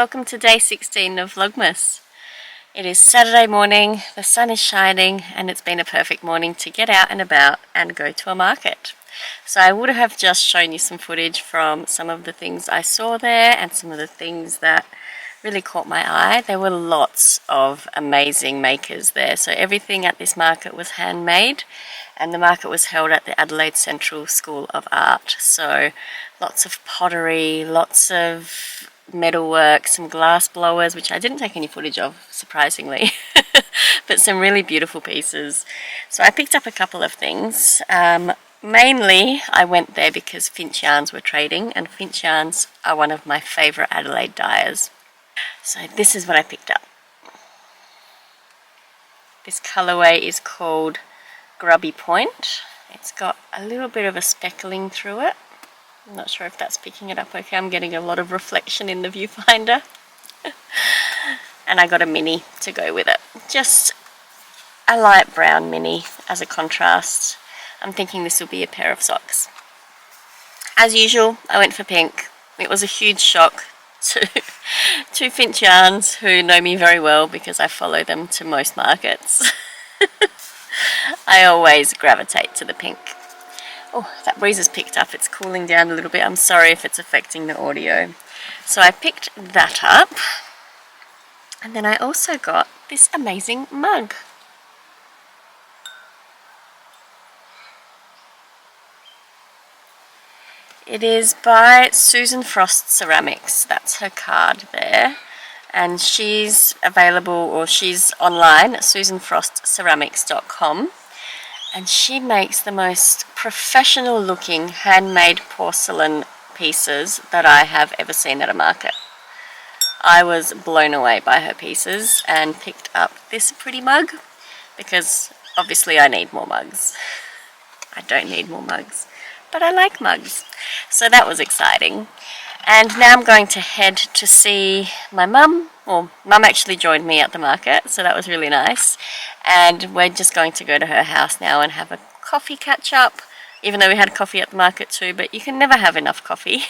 welcome to day 16 of Vlogmas. It is Saturday morning, the sun is shining, and it's been a perfect morning to get out and about and go to a market. So I would have just shown you some footage from some of the things I saw there and some of the things that really caught my eye. There were lots of amazing makers there. So everything at this market was handmade, and the market was held at the Adelaide Central School of Art. So lots of pottery, lots of metalwork, some glass blowers, which I didn't take any footage of, surprisingly, but some really beautiful pieces. So I picked up a couple of things. Mainly, I went there because Finch yarns were trading, and Finch yarns are one of my favourite Adelaide dyers. So this is what I picked up. This colourway is called Grubby Point. It's got a little bit of a speckling through it. I'm not sure if that's picking it up okay. I'm getting a lot of reflection in the viewfinder. And I got a mini to go with it. Just a light brown mini as a contrast. I'm thinking this will be a pair of socks. As usual, I went for pink. It was a huge shock to Finch yarns, who know me very well because I follow them to most markets. I always gravitate to the pink. Oh, that breeze has picked up. It's cooling down a little bit. I'm sorry if it's affecting the audio. So I picked that up. And then I also got this amazing mug. It is by Susan Frost Ceramics. That's her card there. And she's available, or she's online at susanfrostceramics.com. And she makes the most professional looking handmade porcelain pieces that I have ever seen at a market. I was blown away by her pieces and picked up this pretty mug because obviously I need more mugs. I don't need more mugs, but I like mugs. So that was exciting. And now I'm going to head to see my mum. Well, mum actually joined me at the market, so that was really nice. And we're just going to go to her house now and have a coffee catch up, even though we had coffee at the market too, but you can never have enough coffee.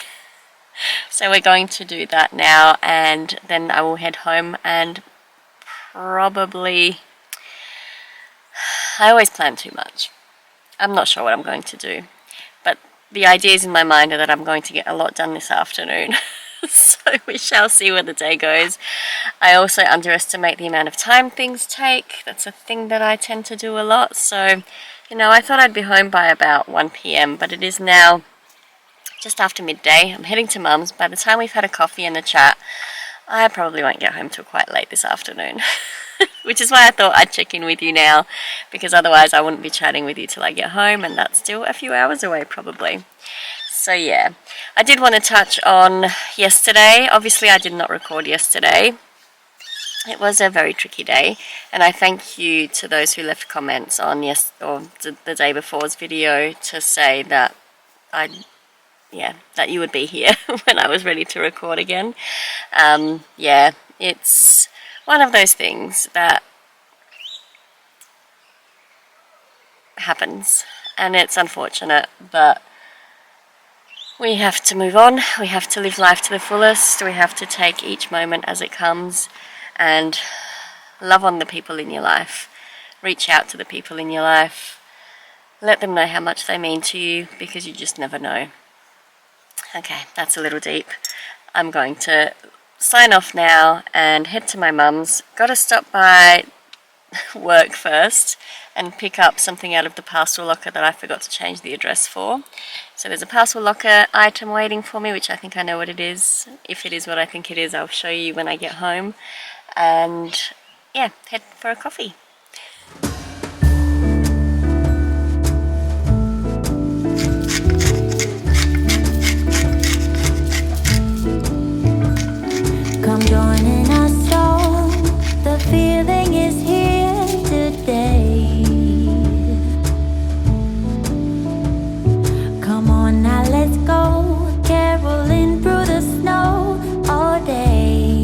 So we're going to do that now, and then I will head home and probably... I always plan too much. I'm not sure what I'm going to do, but the ideas in my mind are that I'm going to get a lot done this afternoon. So we shall see where the day goes. I also underestimate the amount of time things take. That's a thing that I tend to do a lot. So, you know, I thought I'd be home by about 1 PM, but it is now just after midday. I'm heading to mum's. By the time we've had a coffee and a chat, I probably won't get home till quite late this afternoon. Which is why I thought I'd check in with you now, because otherwise I wouldn't be chatting with you till I get home, and that's still a few hours away probably. So yeah, I did want to touch on yesterday. Obviously I did not record yesterday. It was a very tricky day, and I thank you to those who left comments on the day before's video to say that that you would be here when I was ready to record again. Yeah, it's one of those things that happens, and it's unfortunate, but we have to move on. We have to live life to the fullest. We have to take each moment as it comes and love on the people in your life. Reach out to the people in your life. Let them know how much they mean to you, because you just never know. Okay, that's a little deep. I'm going to sign off now and head to my mum's. Got to stop by work first and pick up something out of the parcel locker that I forgot to change the address for. So there's a parcel locker item waiting for me, which I think I know what it is. If it is what I think it is, I'll show you when I get home. And yeah, head for a coffee. Come join in our song, the feeling is here today. Come on now, let's go, caroling through the snow all day.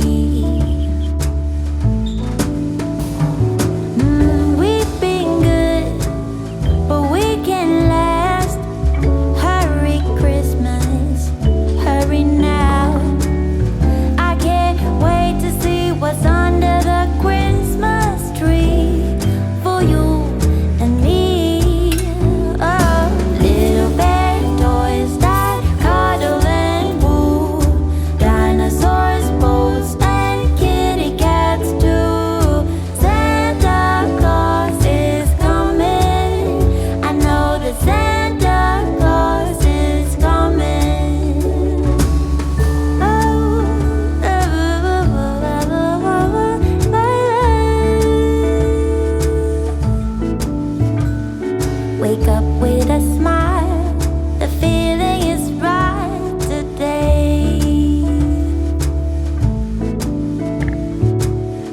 up with a smile. The feeling is right today.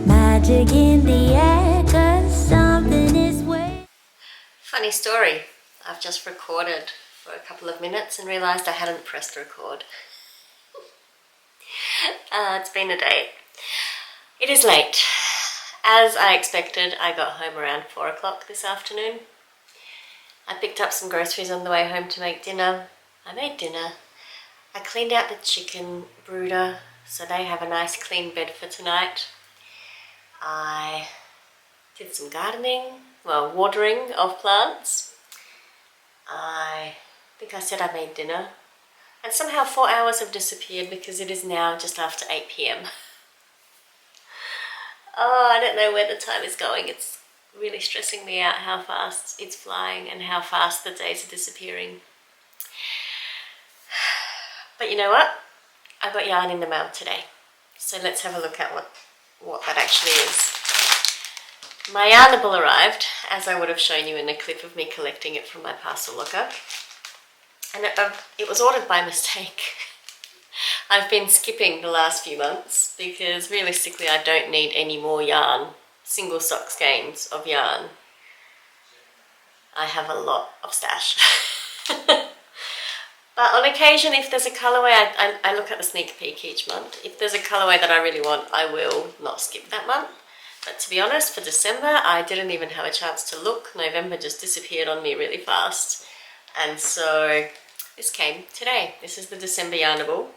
Magic in the air, 'cause something is waiting. Funny story, I've just recorded for a couple of minutes and realised I hadn't pressed record. It's been a day. It is late. As I expected, I got home around 4 o'clock this afternoon. I picked up some groceries on the way home to make dinner. I made dinner. I cleaned out the chicken brooder so they have a nice clean bed for tonight. I did some gardening, well, watering of plants. I think I said I made dinner. And somehow 4 hours have disappeared because it is now just after 8 p.m. Oh, I don't know where the time is going. It's really stressing me out how fast it's flying and how fast the days are disappearing. But you know what? I got yarn in the mail today. So let's have a look at what that actually is. My yarnable arrived, as I would have shown you in a clip of me collecting it from my parcel locker. And it was ordered by mistake. I've been skipping the last few months because realistically I don't need any more yarn, single sock skeins of yarn. I have a lot of stash. But on occasion, if there's a colourway, I look at the sneak peek each month. If there's a colourway that I really want, I will not skip that month. But to be honest, for December, I didn't even have a chance to look. November just disappeared on me really fast. And so this came today. This is the December yarnable.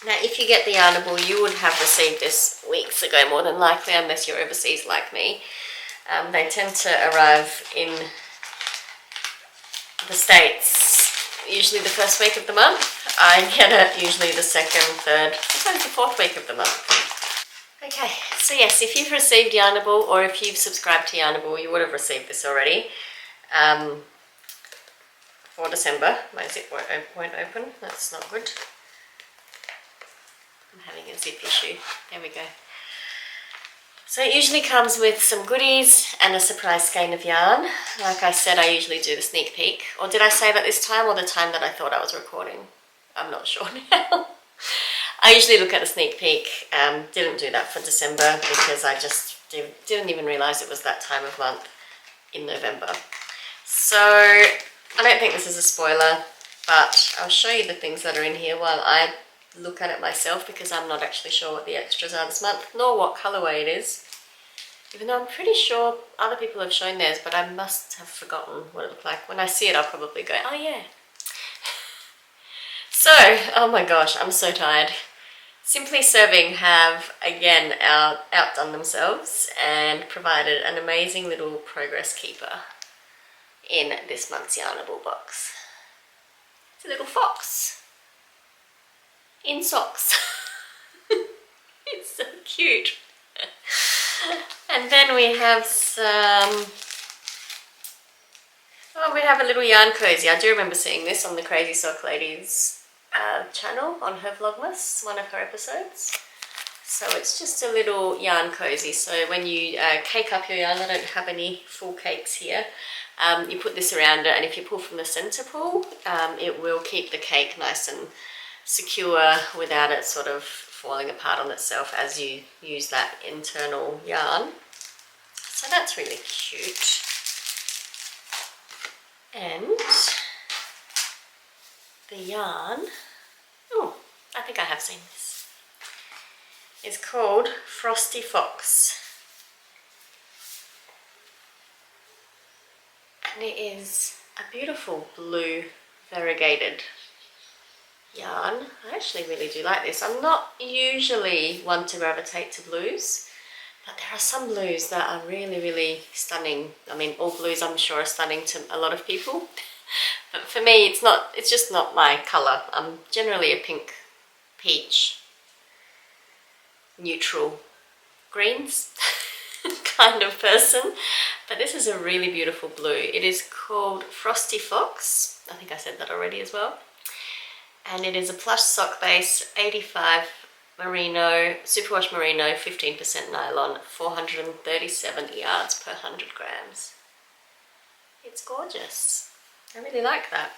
Now, if you get the yarnable, you would have received this weeks ago, more than likely, unless you're overseas like me. They tend to arrive in the States usually the first week of the month. I get it usually the second, third, sometimes the fourth week of the month. Okay, so yes, if you've received Yarnable or if you've subscribed to Yarnable, you would have received this already. For December. My zip won't open, that's not good. I'm having a zip issue. There we go. So it usually comes with some goodies and a surprise skein of yarn. Like I said, I usually do the sneak peek. Or did I say that this time or the time that I thought I was recording? I'm not sure now. I usually look at the sneak peek. Didn't do that for December because I just didn't even realise it was that time of month in November. So I don't think this is a spoiler, but I'll show you the things that are in here while I look at it myself because I'm not actually sure what the extras are this month, nor what colourway it is. Even though I'm pretty sure other people have shown theirs, but I must have forgotten what it looked like. When I see it, I'll probably go, oh yeah. So, oh my gosh, I'm so tired. Simply Serving have, again, outdone themselves and provided an amazing little progress keeper in this month's Yarnable box. It's a little fox in socks. It's so cute. And then we have some, oh, we have a little yarn cozy. I do remember seeing this on the Crazy Sock Lady's channel on her Vlogmas, one of her episodes. So it's just a little yarn cozy. So when you cake up your yarn, I don't have any full cakes here, you put this around it, and if you pull from the center pull, it will keep the cake nice and secure without it sort of falling apart on itself as you use that internal yarn. So that's really cute. And the yarn, oh, I think I have seen this. It's called Frosty Fox. And it is a beautiful blue variegated yarn. I actually really do like this. I'm not usually one to gravitate to blues, but there are some blues that are really, really stunning. I mean, all blues I'm sure are stunning to a lot of people, but for me it's just not my colour. I'm generally a pink, peach, neutral greens kind of person, but this is a really beautiful blue. It is called Frosty Fox. I think I said that already as well. And it is a plush sock base, 85 merino, superwash merino, 15% nylon, 437 yards per 100 grams. It's gorgeous. I really like that.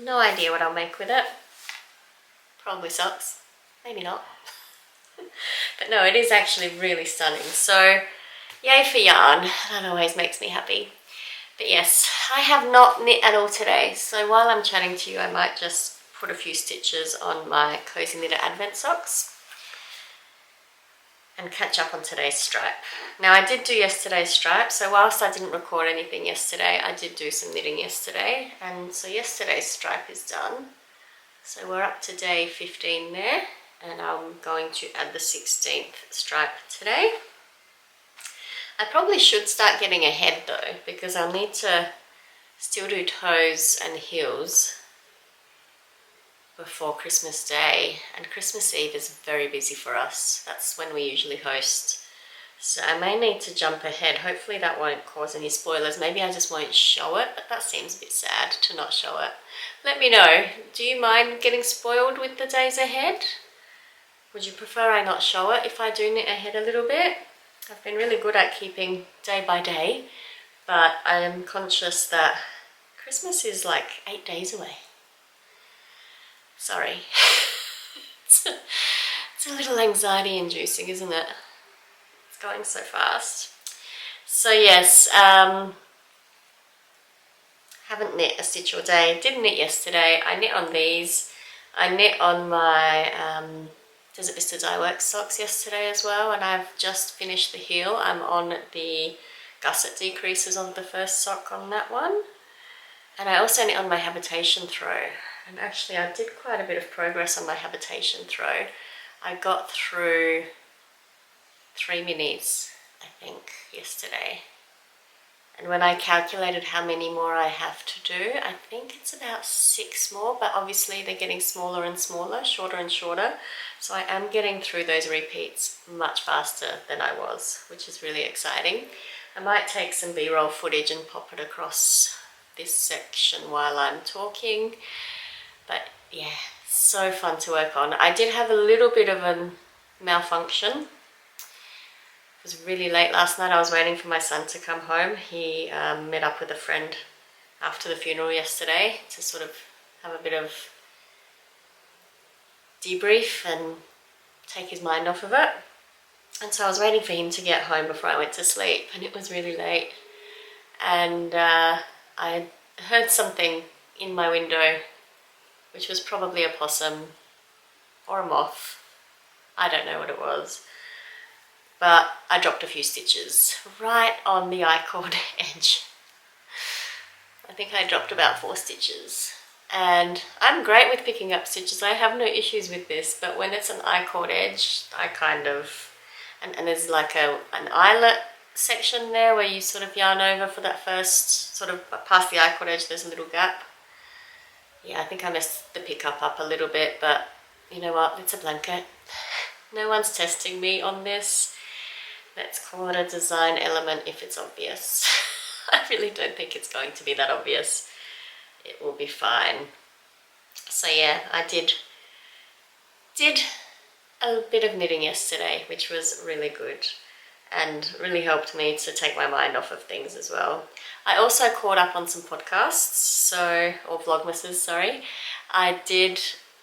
No idea what I'll make with it. Probably socks, maybe not. But no, it is actually really stunning. So yay for yarn, that always makes me happy. But yes, I have not knit at all today. So while I'm chatting to you, I might just put a few stitches on my Cozy Knitter Advent socks and catch up on today's stripe. Now I did do yesterday's stripe, so whilst I didn't record anything yesterday, I did do some knitting yesterday, and so yesterday's stripe is done. So we're up to day 15 there, and I'm going to add the 16th stripe today. I probably should start getting ahead though, because I'll need to still do toes and heels before Christmas Day, and Christmas Eve is very busy for us. That's when we usually host. So I may need to jump ahead. Hopefully that won't cause any spoilers. Maybe I just won't show it, but that seems a bit sad to not show it. Let me know. Do you mind getting spoiled with the days ahead? Would you prefer I not show it if I do knit ahead a little bit? I've been really good at keeping day by day, but I am conscious that Christmas is like 8 days away. Sorry. It's a little anxiety inducing, isn't it? It's going so fast. So yes, haven't knit a stitch all day. Did knit yesterday. I knit on these. I knit on my Desert Vista Dye Works socks yesterday as well, and I've just finished the heel. I'm on the gusset decreases on the first sock on that one. And I also knit on my habitation throw. And actually I did quite a bit of progress on my habitation throw. I got through 3 minis, I think, yesterday. And when I calculated how many more I have to do, I think it's about 6 more, but obviously they're getting smaller and smaller, shorter and shorter. So I am getting through those repeats much faster than I was, which is really exciting. I might take some B-roll footage and pop it across this section while I'm talking. But yeah, so fun to work on. I did have a little bit of a malfunction. It was really late last night. I was waiting for my son to come home. He met up with a friend after the funeral yesterday to sort of have a bit of debrief and take his mind off of it. And so I was waiting for him to get home before I went to sleep, and it was really late. And I heard something in my window, which was probably a possum or a moth. I don't know what it was. But I dropped a few stitches right on the I-cord edge. I think I dropped about 4 stitches. And I'm great with picking up stitches. I have no issues with this, but when it's an I-cord edge, I kind of... And there's like an eyelet section there where you sort of yarn over for that first, sort of past the I-cord edge, there's a little gap. Yeah, I think I messed the pickup up a little bit, but you know what, it's a blanket. No one's testing me on this. Let's call it a design element if it's obvious. I really don't think it's going to be that obvious. It will be fine. So yeah, I did a bit of knitting yesterday, which was really good and really helped me to take my mind off of things as well. I also caught up on some podcasts, or Vlogmases, sorry. I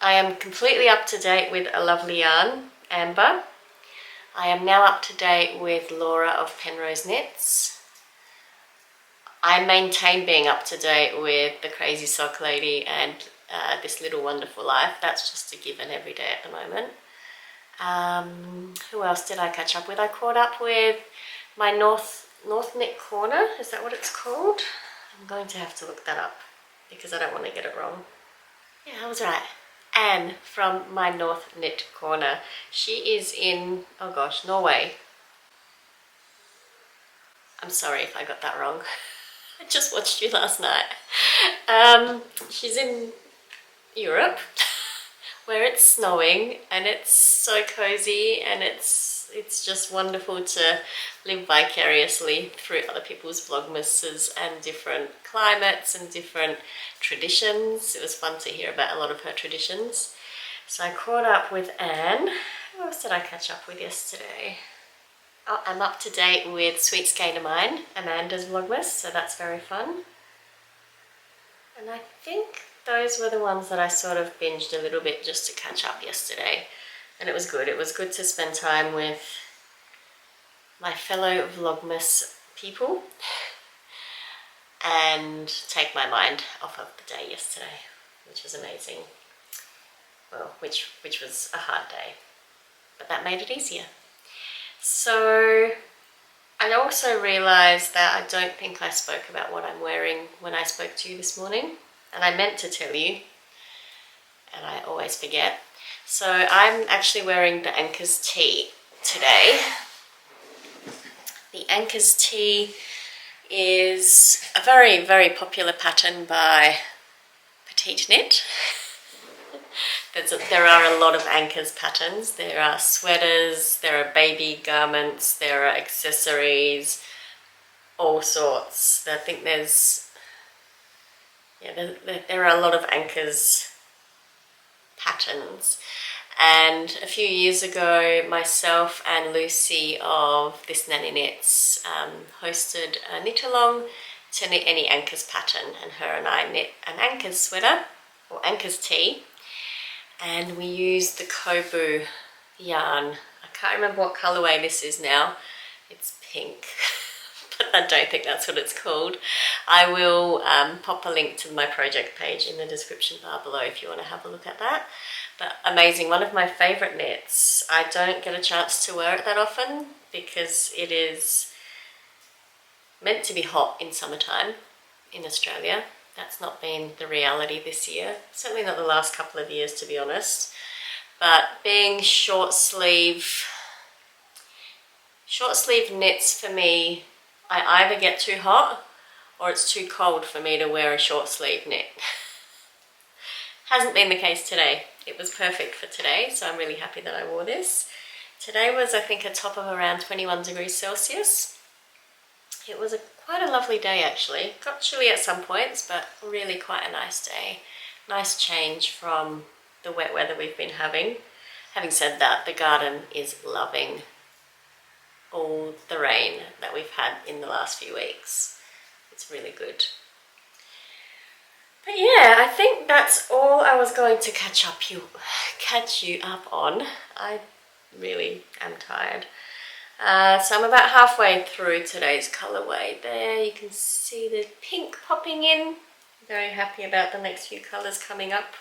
am completely up to date with a lovely yarn, Amber. I am now up to date with Laura of Penrose Knits. I maintain being up to date with the Crazy Sock Lady and This Little Wonderful Life. That's just a given every day at the moment. Who else did I catch up with? I caught up with my North Knit Corner. Is that what it's called? I'm going to have to look that up because I don't want to get it wrong. Yeah, I was right. Anne from my North Knit Corner. She is in, oh gosh, Norway. I'm sorry if I got that wrong. I just watched you last night. She's in Europe where it's snowing and it's so cozy, and it's just wonderful to live vicariously through other people's vlogmases and different climates and different traditions. It was fun to hear about a lot of her traditions. So I caught up with Anne. Who else did I catch up with yesterday? Oh, I'm up to date with Sweet Skater Mine, Amanda's vlogmas, so that's very fun. And I think those were the ones that I sort of binged a little bit just to catch up yesterday. And it was good. It was good to spend time with my fellow Vlogmas people and take my mind off of the day yesterday, which was amazing. Well, which was a hard day, but that made it easier. So I also realised that I don't think I spoke about what I'm wearing when I spoke to you this morning, and I meant to tell you, and I always forget. So I'm actually wearing the Anchors tee today. The Anchors tee is a very, very popular pattern by Petite Knit. There are a lot of Anchors patterns. There are sweaters, there are baby garments, there are accessories, all sorts. I think there are a lot of Anchors patterns. And a few years ago, myself and Lucy of This Nanny Knits hosted a knit along to knit any Anchors pattern, and her and I knit an Anchors sweater or Anchors tee, and we used the Kobu yarn. I can't remember what colourway this is now. It's pink, but I don't think that's what it's called. I will pop a link to my project page in the description bar below if you want to have a look at that. But amazing, one of my favourite knits. I don't get a chance to wear it that often because it is meant to be hot in summertime in Australia. That's not been the reality this year, certainly not the last couple of years, to be honest. But being short sleeve knits for me, I either get too hot or it's too cold for me to wear a short sleeve knit. Hasn't been the case today. It was perfect for today, so I'm really happy that I wore this. Today was, I think, a top of around 21 degrees Celsius. It was quite a lovely day actually. Got chilly at some points, but really quite a nice day. Nice change from the wet weather we've been having. Having said that, the garden is loving all the rain that we've had in the last few weeks. It's really good. But yeah, I think that's all I was going to catch you up on. I really am tired. So I'm about halfway through today's colourway there. You can see the pink popping in. Very happy about the next few colours coming up,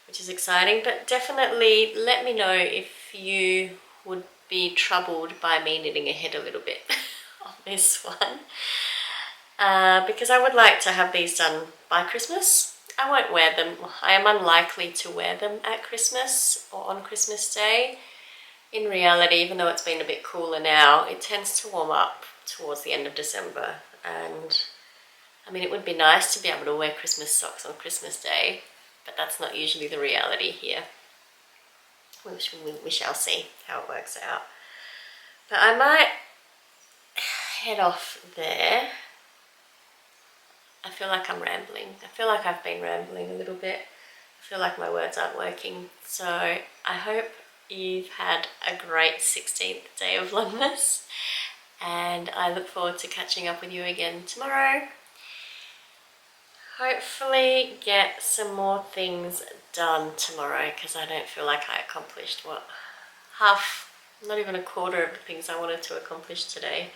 which is exciting. But definitely let me know if you would be troubled by me knitting ahead a little bit on this one. Because I would like to have these done by Christmas. I won't wear them. I am unlikely to wear them at Christmas or on Christmas Day. In reality, even though it's been a bit cooler now, it tends to warm up towards the end of December. And I mean, it would be nice to be able to wear Christmas socks on Christmas Day, but that's not usually the reality here. We shall see how it works out. But I might head off there. I feel like I'm rambling. I feel like I've been rambling a little bit. I feel like my words aren't working. So I hope you've had a great 16th day of Vlogmas, and I look forward to catching up with you again tomorrow. Hopefully get some more things done tomorrow, because I don't feel like I accomplished not even a quarter of the things I wanted to accomplish today,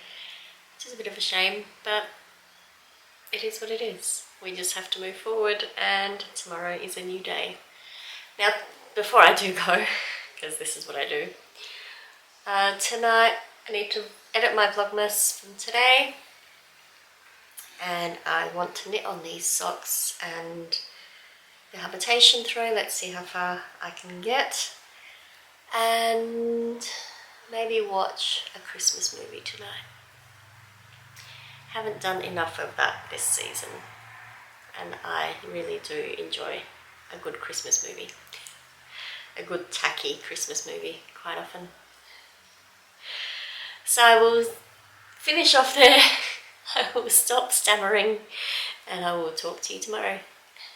which is a bit of a shame, but it is what it is. We just have to move forward, and tomorrow is a new day. Now, before I do go, because this is what I do, tonight I need to edit my Vlogmas from today, and I want to knit on these socks and the habitation throw. Let's see how far I can get, and maybe watch a Christmas movie tonight. Haven't done enough of that this season, and I really do enjoy a good Christmas movie. A good tacky Christmas movie quite often. So I will finish off there. I will stop stammering, and I will talk to you tomorrow.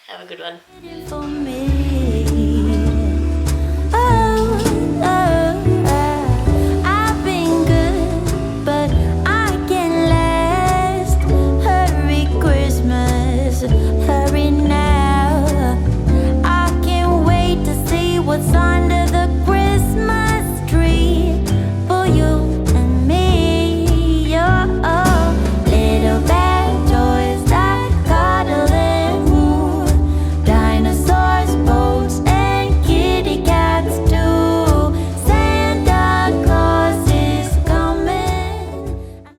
Have a good one. For me.